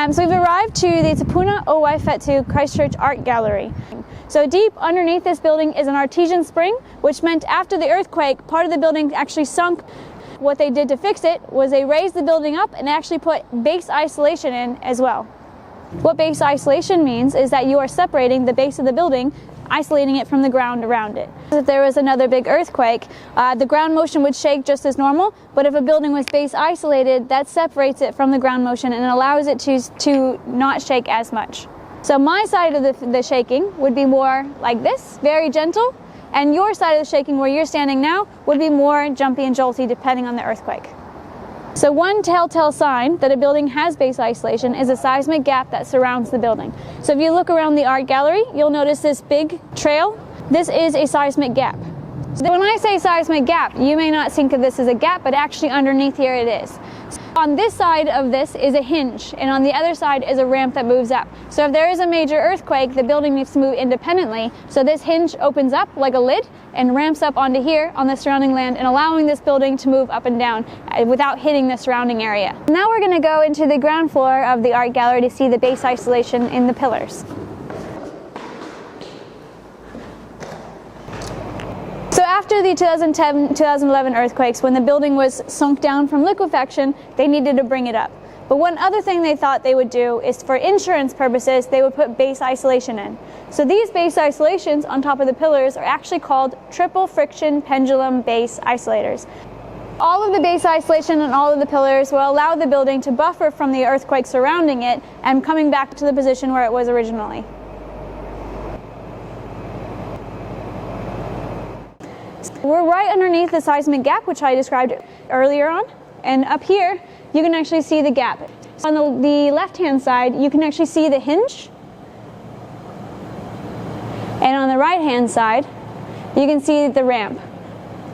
So we've arrived to the Puna Waiwhetū Christchurch Art Gallery. So deep underneath this building is an artesian spring, which meant after the earthquake, part of the building actually sunk. What they did to fix it was they raised the building up and actually put base isolation in as well. What base isolation means is that you are separating the base of the building, isolating it from the ground around it. If there was another big earthquake, the ground motion would shake just as normal, but if a building was base isolated, that separates it from the ground motion and allows it to not shake as much. So my side of the shaking would be more like this, very gentle, and your side of the shaking where you're standing now would be more jumpy and jolty depending on the earthquake. So one telltale sign that a building has base isolation is a seismic gap that surrounds the building. So if you look around the art gallery, you'll notice this big trail. This is a seismic gap. So when I say seismic gap, you may not think of this as a gap, but actually underneath here it is. On this side of this is a hinge, and on the other side is a ramp that moves up. So if there is a major earthquake, the building needs to move independently. So this hinge opens up like a lid and ramps up onto here on the surrounding land and allowing this building to move up and down without hitting the surrounding area. Now we're going to go into the ground floor of the art gallery to see the base isolation in the pillars. So after the 2010-2011 earthquakes, when the building was sunk down from liquefaction, they needed to bring it up. But one other thing they thought they would do is, for insurance purposes, they would put base isolation in. So these base isolations on top of the pillars are actually called triple friction pendulum base isolators. All of the base isolation on all of the pillars will allow the building to buffer from the earthquake surrounding it and coming back to the position where it was originally. We're right underneath the seismic gap, which I described earlier on, and up here you can actually see the gap. On the left-hand side you can actually see the hinge, and on the right-hand side you can see the ramp.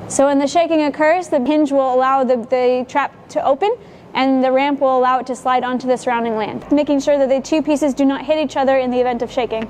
So when the shaking occurs, the hinge will allow the trap to open, and the ramp will allow it to slide onto the surrounding land, making sure that the two pieces do not hit each other in the event of shaking.